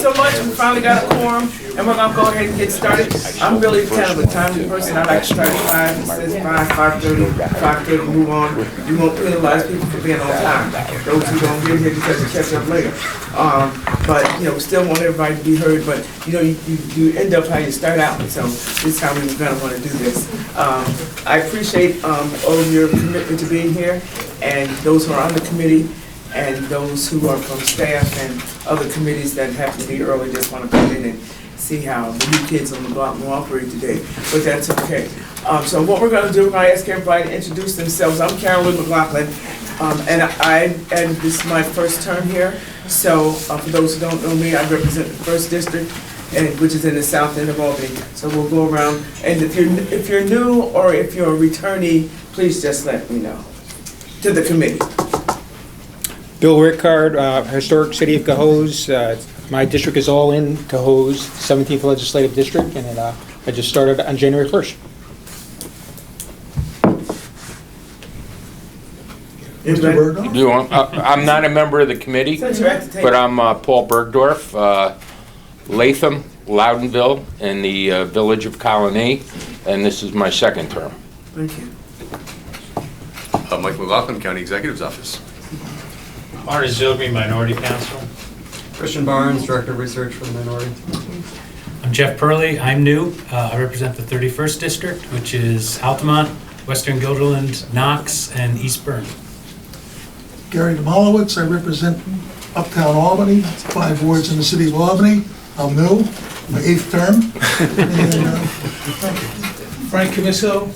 so much. We finally got a quorum, and we're gonna go ahead and get started. I'm really kind of a timely person. I like to start at 5, it says 5:30, 5:30, move on. You won't penalize people for being on time. Those who don't get here because they catch up later. But, you know, we still want everybody to be heard, but, you know, you end up how you start out. So this is how we're gonna wanna do this. I appreciate all of your commitment to being here, and those who are on the committee, and those who are from staff and other committees that have to be early, just want to come in and see how the new kids on the block will operate today, but that's okay. So what we're going to do, we're going to ask everybody to introduce themselves. I'm Carolyn McLaughlin, and this is my first term here. So for those who don't know me, I represent the 1st District, which is in the south end of Albany. So we'll go around, and if you're new or if you're a returnee, please just let me know. To the committee. Bill Rickard, Historic City of Cohoes. My district is all in Cohoes, 17th Legislative District, and I just started on January 1st. I'm not a member of the committee, but I'm Paul Bergdorf, Latham, Loudonville, in the village of Colony, and this is my 2nd term. Thank you. Mike McLaughlin, County Executive's Office. Marty Zilgre, Minority Council. Christian Barnes, Director of Research for the Minority. I'm Jeff Purley. I'm new. I represent the 31st District, which is Altamont, Western Guilderland, Knox, and East Bern. Gary Demolowitz, I represent Uptown Albany, 5 wards in the city of Albany. I'm new, my 8th term. And, Frank Camiso,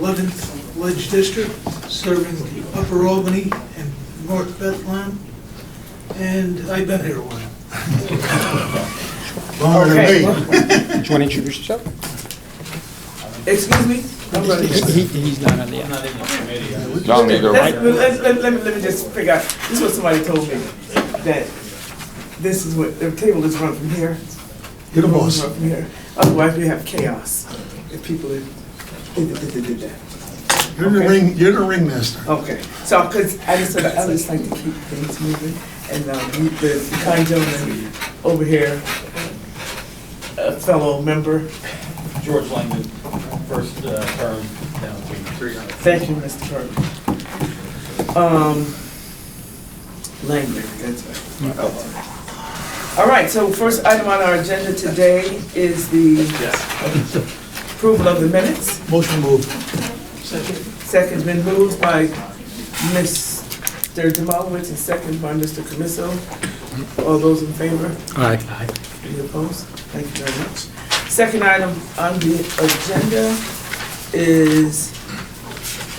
11th Ledge District, serving Upper Albany and North Bethlehem, and I've been here a while. longer than me. Do you want to introduce yourself? Excuse me? He's not on the Don't need to write. Let me just figure out, this is what somebody told me, that this is what, the table is run from here. You're the boss. Run from here. Otherwise we have chaos if people did that. You're the ringmaster. Okay, so, because I just like to keep things moving, and the kind gentleman over here, a fellow member. George Langdon, 1st term, down to 300. Thank you, Mr. Kirk. Language, that's right. All right, so first item on our agenda today is the approval of the minutes. Motion moved. Second's been moved by Mr. Demolowitz and second by Mr. Camiso. All those in favor? Aye. Any opposed? Thank you very much. Second item on the agenda is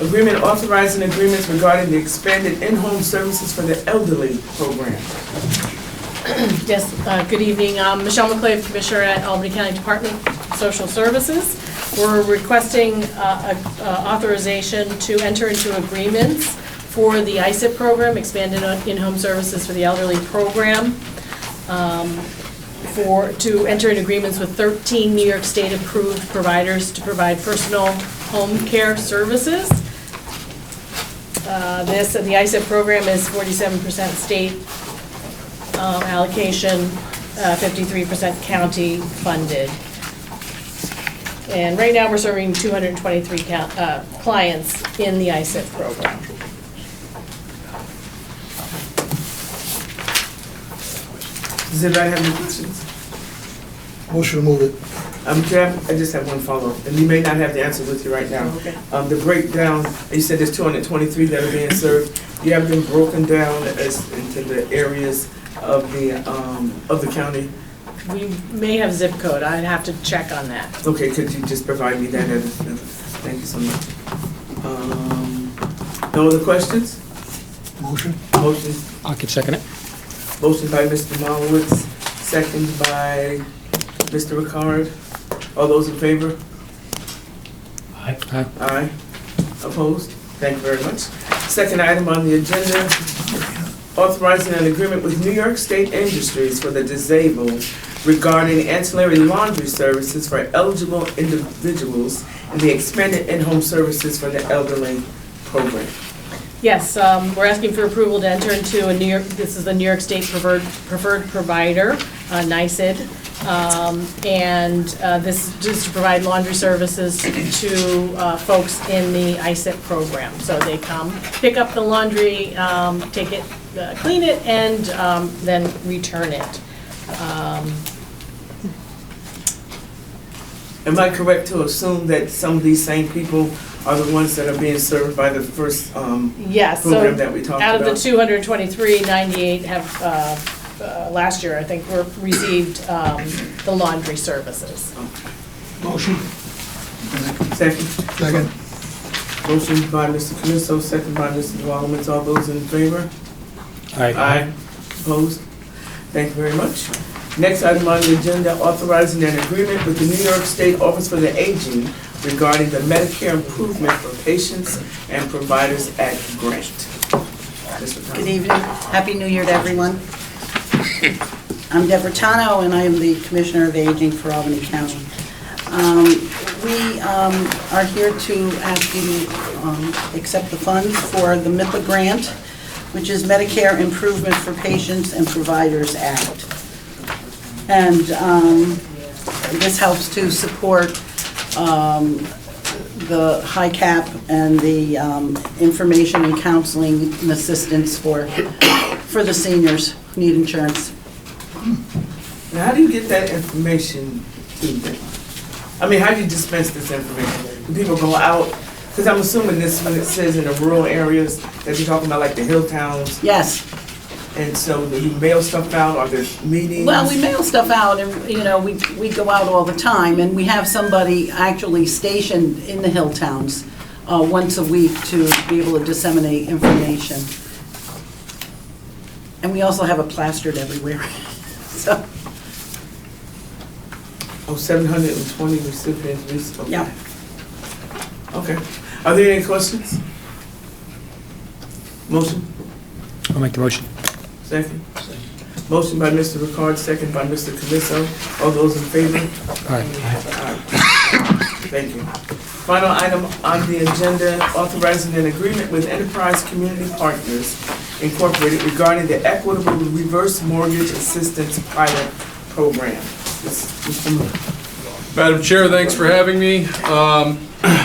agreement authorizing agreements regarding the expanded in-home services for the elderly program. Yes, good evening. Michelle McClave, Commissioner at Albany County Department of Social Services. We're requesting authorization to enter into agreements for the ISIP program, Expanded In-Home Services for the Elderly Program, to enter in agreements with 13 New York State approved providers to provide personal home care services. The ISIP program is 47% state allocation, 53% county funded. And right now we're serving 223 clients in the ISIP program. Does anybody have any questions? Motion to move it. Jeff, I just have one follow-up, and you may not have the answer with you right now. Okay. The breakdown, you said there's 223 that are being served. You have them broken down as into the areas of the county? We may have zip code. I'd have to check on that. Okay, could you just provide me that? Thank you so much. No other questions? Motion. Motion. I can second it. Motion by Mr. Demolowitz, second by Mr. Rickard. All those in favor? Aye. Aye. Aye. Opposed? Thank you very much. Second item on the agenda, authorizing an agreement with New York State Industries for the Disabled regarding ancillary laundry services for eligible individuals and the expanded in-home services for the elderly program. Yes, we're asking for approval to enter into a New York, this is the New York State preferred provider, NYSED. And this is to provide laundry services to folks in the ISIP program. So they come, pick up the laundry, take it, clean it, and then return it. Am I correct to assume that some of these same people are the ones that are being served by the first Yes, so program that we talked out of the about? 223, 98 have, last year, I think, received the laundry services. Motion. Second. Second. Motion by Mr. Canisso, second by Mr. Wallman. All those in favor? Aye. Opposed? Thank you very much. Next item on the agenda, authorizing an agreement with the New York State Office for the Aging regarding the Medicare improvement for patients and providers at Grant. Mr. Good Thompson. evening. Happy New Year to everyone. I'm Deborah Tano, and I am the Commissioner of Aging for Albany County. We are here to ask you to accept the funds for the MIPA grant, which is Medicare Improvement for Patients and Providers Act. And this helps to support the high cap and the information and counseling and assistance for the seniors who need insurance. Now, how do you get that information to them? I mean, how do you dispense this information? Do people go out? Because I'm assuming this, when it says in the rural areas, that you're talking about like the hill towns. Yes. And so do you mail stuff out? Are there meetings? Well, we mail stuff out, and, you know, we go out all the time, and we have somebody actually stationed in the hill towns once a week to be able to disseminate information. And we also have it plastered everywhere, so. Oh, 720 recipients. Okay. Yeah. Okay. Are there any questions? Motion? I'll make the motion. Second? Motion by Mr. Ricard, second by Mr. Canisso. All those in favor? Aye. Thank you. Final item on the agenda, authorizing an agreement with Enterprise Community Partners Incorporated regarding the Equitable Reverse Mortgage Assistance Pilot Program. Mr. Moore. Madam Chair, thanks for having me.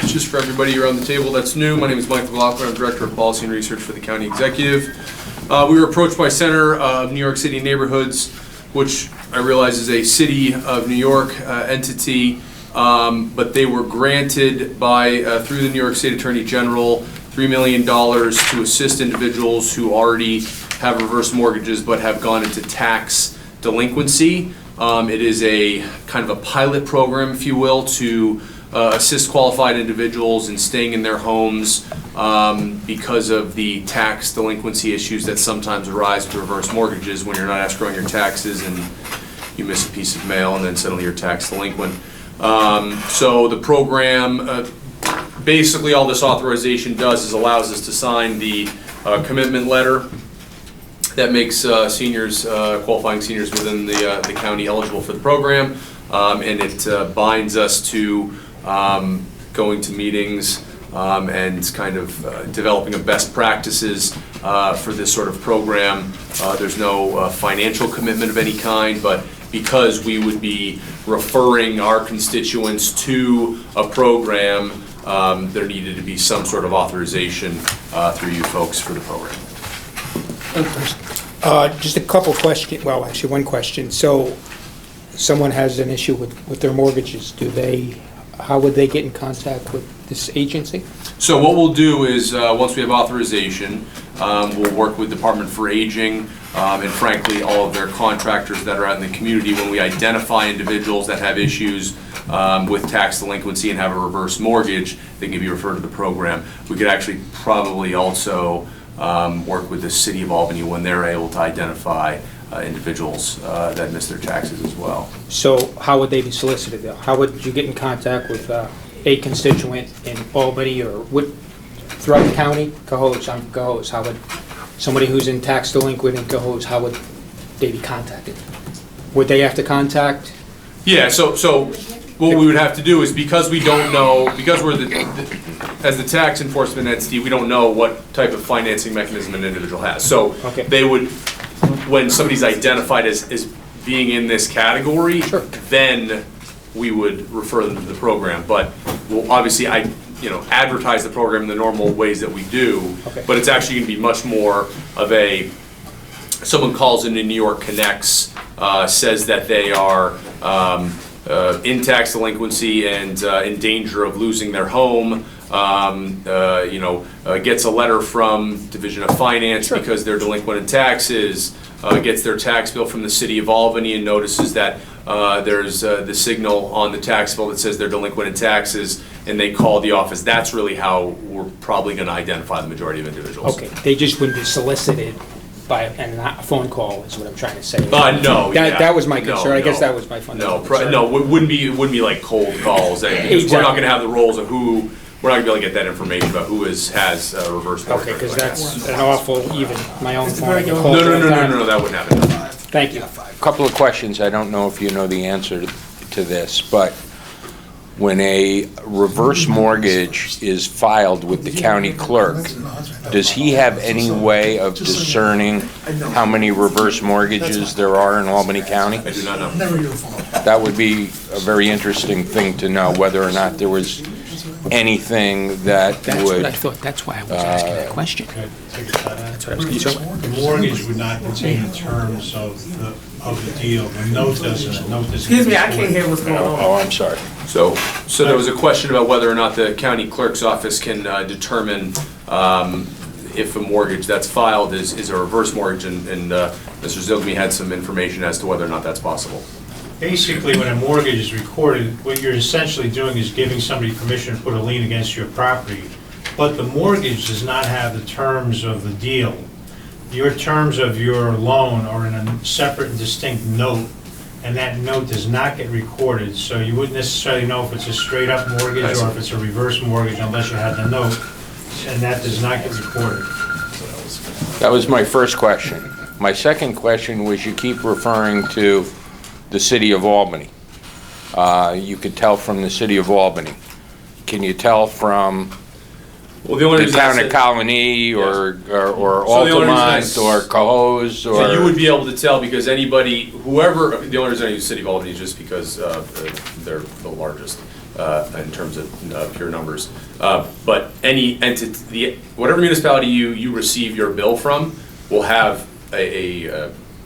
Just for everybody around the table that's new, my name is Mike McLaughlin. I'm Director of Policy and Research for the County Executive. We were approached by Center of New York City Neighborhoods, which I realize is a City of New York entity, but they were granted by, through the New York State Attorney General, $3 million to assist individuals who already have reverse mortgages but have gone into tax delinquency. It is a kind of a pilot program, if you will, to assist qualified individuals in staying in their homes because of the tax delinquency issues that sometimes arise with reverse mortgages when you're not escrowing your taxes and you miss a piece of mail and then suddenly you're tax delinquent. So the program, basically all this authorization does is allows us to sign the commitment letter that makes seniors, qualifying seniors within the county eligible for the program, and it binds us to going to meetings and kind of developing a best practices for this sort of program. There's no financial commitment of any kind, but because we would be referring our constituents to a program, there needed to be some sort of authorization through you folks for the program. Just a couple questions, well, actually one question. So someone has an issue with their mortgages, how would they get in contact with this agency? So what we'll do is, once we have authorization, we'll work with Department for Aging and frankly all of their contractors that are out in the community. When we identify individuals that have issues with tax delinquency and have a reverse mortgage, they can be referred to the program. We could actually probably also work with the City of Albany when they're able to identify individuals that miss their taxes as well. So how would they be solicited though? How would you get in contact with a constituent in Albany or throughout the county? Cohoes, I'm Cohoes. How would somebody who's in tax delinquent in Cohoes, how would they be contacted? Would they have to contact? Yeah, so what we would have to do is, because we don't know, because we're as the tax enforcement entity, we don't know what type of financing mechanism an individual has. So Okay. they would, when somebody's identified as being in this category, then we would refer them to the program. But we'll obviously, advertise the program in the normal ways that we do. Okay. But it's actually going to be much more of someone calls in New York Connects, says that they are in tax delinquency and in danger of losing their home, gets a letter from Division of Finance because they're delinquent in taxes, gets their tax bill from the city of Albany and notices that there's the signal on the tax bill that says they're delinquent in taxes, and they call the office. That's really how we're probably going to identify the majority of individuals. Okay, they just wouldn't be solicited by, and not a phone call is what I'm trying to say. No. That was my No, concern. I guess no. that was my fundamental No, concern. it wouldn't be like cold calls. Because we're not going to have the roles of who. We're not going to be able to get that information about who has a reverse mortgage. Okay, because that's an awful, even my own phone. I get No, called all the time. that wouldn't happen. Thank you. Couple of questions. I don't know if you know the answer to this, but when a reverse mortgage is filed with the county clerk, does he have any way of discerning how many reverse mortgages there are in Albany County? I do not know. Never your fault. That would be a very interesting thing to know, whether or not there was anything that That's what I would, thought, that's why I was asking that question. That's what I was concerned. The mortgage would not contain the terms of the deal. The note doesn't, the note doesn't. Excuse me, I can't hear what's going on. oh, I'm sorry. So there was a question about whether or not the county clerk's office can determine if a mortgage that's filed is a reverse mortgage, and Mr. Zilgme had some information as to whether or not that's possible. Basically, when a mortgage is recorded, what you're essentially doing is giving somebody permission to put a lien against your property. But the mortgage does not have the terms of the deal. Your terms of your loan are in a separate and distinct note, and that note does not get recorded. So you wouldn't necessarily know if it's a straight-up mortgage or if it's a reverse mortgage unless you had the note, and that does not get recorded. That was my first question. My second question was, you keep referring to the city of Albany. You could tell from the city of Albany. Can you tell from Well, the only the reason town I of said- Colony or So the only reason I Altamont or Cohoes or? So you would be able to tell because anybody, whoever, the only reason I use City of Albany is just because they're the largest in terms of pure numbers. But any entity, whatever municipality you receive your bill from will have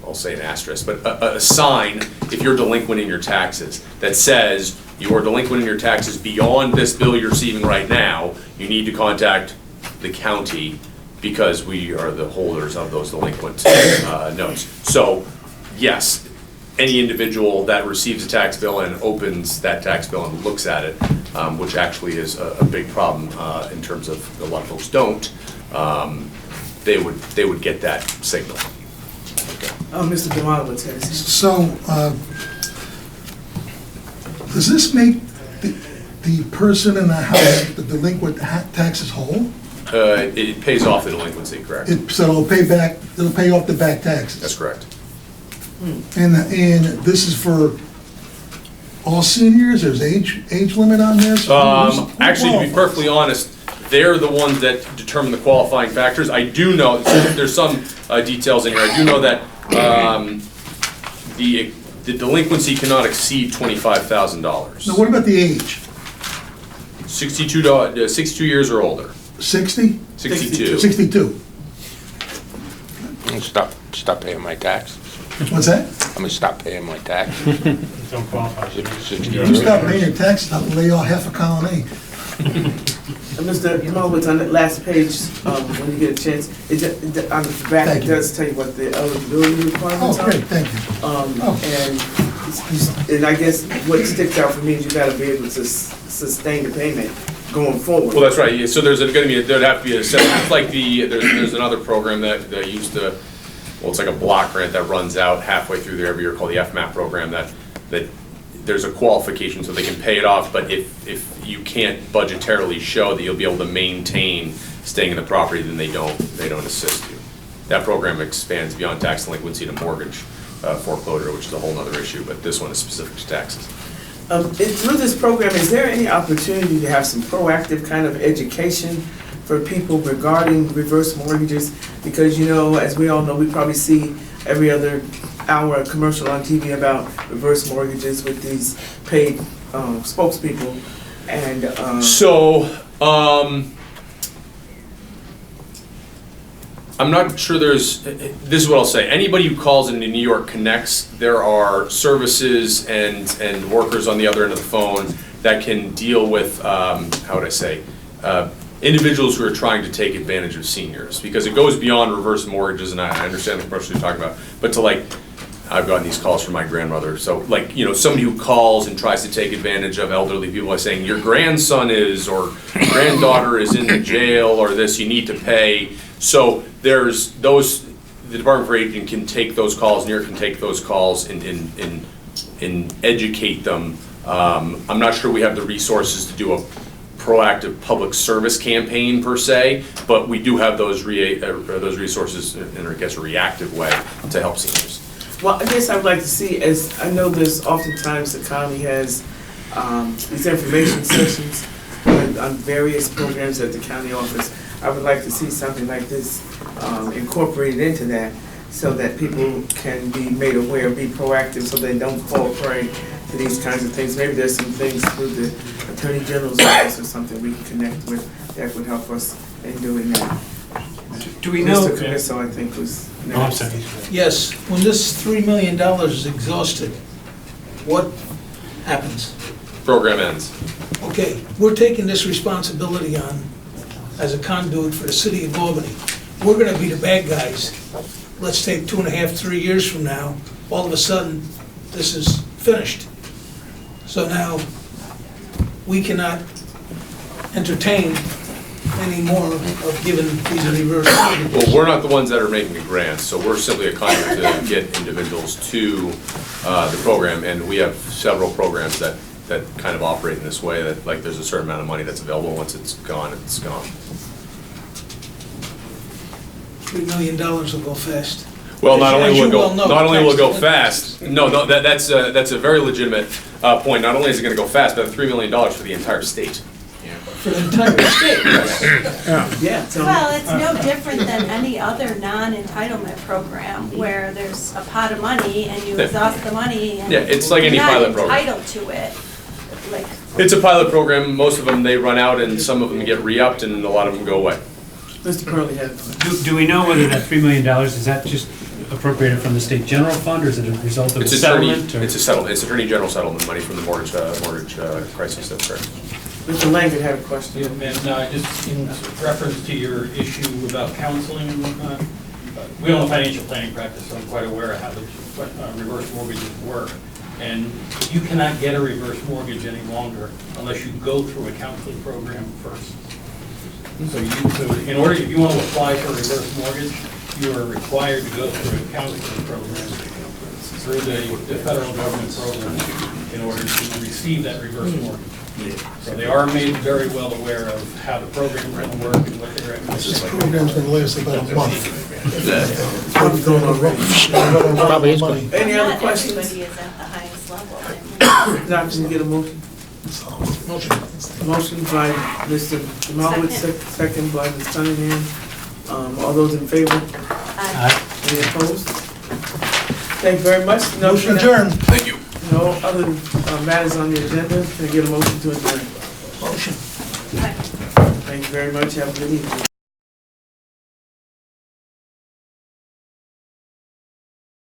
I'll say an asterisk, but a sign if you're delinquent in your taxes that says you are delinquent in your taxes beyond this bill you're receiving right now, you need to contact the county because we are the holders of those delinquent notes. So, yes, any individual that receives a tax bill and opens that tax bill and looks at it, which actually is a big problem in terms of a lot of folks don't, they would get that signal. Mr. Demolowitz has. So, does this make the person in the house, the delinquent taxes whole? It pays off the delinquency, correct? So it'll pay off the back taxes? That's correct. And this is for all seniors, there's age limit on this? Who Actually, to be qualifies? perfectly honest, they're the ones that determine the qualifying factors. I do know, there's some details in here, I do know that the delinquency cannot exceed $25,000. Now, what about the age? 62 years or older. 60? 62. 62. Stop paying my tax. What's that? I'm gonna stop paying my tax. Don't qualify. 60 You years. stop paying your taxes, I'll lay off half a colony. Mr. Demolowitz, on that last page, when you get a chance, on the back, Thank it you. does tell you what the eligibility requirements Oh, are. great, thank you. And I guess what sticks out for me is you gotta be able to sustain the payment going forward. Well, that's right. Yeah, so there's there'd have to be a separate, it's like there's another program that used to, well, it's like a block grant that runs out halfway through there every year called the FMAP program that there's a qualification so they can pay it off, but if you can't budgetarily show that you'll be able to maintain staying in the property, then they don't assist you. That program expands beyond tax delinquency to mortgage foreclosure, which is a whole other issue, but this one is specific to taxes. Through this program, is there any opportunity to have some proactive kind of education for people regarding reverse mortgages? Because, you know, as we all know, we probably see every other hour a commercial on TV about reverse mortgages with these paid spokespeople. And I'm not sure this is what I'll say. Anybody who calls into New York Connects, there are services and workers on the other end of the phone that can deal with, how would I say, individuals who are trying to take advantage of seniors. Because it goes beyond reverse mortgages, and I understand the commercial you're talking about, but to like, I've gotten these calls from my grandmother. So like, you know, somebody who calls and tries to take advantage of elderly people by saying, your grandson is, or granddaughter is in the jail, or this, you need to pay. So there's those, the Department for Aging can take those calls, New York can take those calls and educate them. I'm not sure we have the resources to do a proactive public service campaign per se, but we do have those resources in, I guess, a reactive way to help seniors. well, I guess I'd like to see, as I know there's oftentimes the county has these information sessions on various programs at the county office. I would like to see something like this incorporated into that so that people can be made aware, be proactive so they don't fall prey to these kinds of things. Maybe there's some things through the Attorney General's office or something we can connect with that would help us in doing that. Do we know? Mr. Canisso, I think, was Oh, I'm next. sorry. Yes, when this $3 million is exhausted, what happens? Program ends. Okay, we're taking this responsibility on as a conduit for the city of Albany. We're gonna be the bad guys. Let's take 2.5, 3 years from now, all of a sudden, this is finished. So now, we cannot entertain any more of giving these reverse mortgages. Well, we're not the ones that are making the grants, so we're simply a conduit to get individuals to the program, and we have several programs that kind of operate in this way, that like there's a certain amount of money that's available. Once it's gone, it's gone. $3 million will go fast. Well, not only As will you it go, well know, not only will it go tax- fast, no, that's a very legitimate point. Not only is it gonna go fast, but $3 million for the entire state. For the entire state. Yeah, so Well, it's no different than any other non-entitlement program where there's a pot of money and you Yeah. exhaust the money and Yeah, it's like any pilot program. you're not entitled to it. Like, It's a pilot program. Most of them, they run out, and some of them get re-upped, and a lot of them go away. Mr. Pearlie had. Do we know whether that $3 million, is that just appropriated from the state general fund, or is it a result of a It's settlement? or- It's a settlement. It's Attorney General settlement money from the mortgage crisis. That's correct. Mr. Langen had a question. Yeah, and just in reference to your issue about counseling and whatnot, we own a financial planning practice, so I'm quite aware of how the reverse mortgages work. And you cannot get a reverse mortgage any longer unless you go through a counseling program first. So in order, if you want to apply for a reverse mortgage, you are required to go through a counseling program through the federal government program in order to receive that reverse mortgage. So they are made very well aware of how the program is going to work and what their This program's gonna last about a month. Probably going already. Probably is Money. Any other not questions? everybody is at the highest level. Now, can we get a motion? Motion by Mr. Jamalowitz, second by Ms. Cunningham. All those in favor? Any opposed? Thank you very much. No- Motion adjourned. Thank you. No other matters on the agenda. Can I get a motion to adjourn? Motion. Thank you very much. Have a good evening.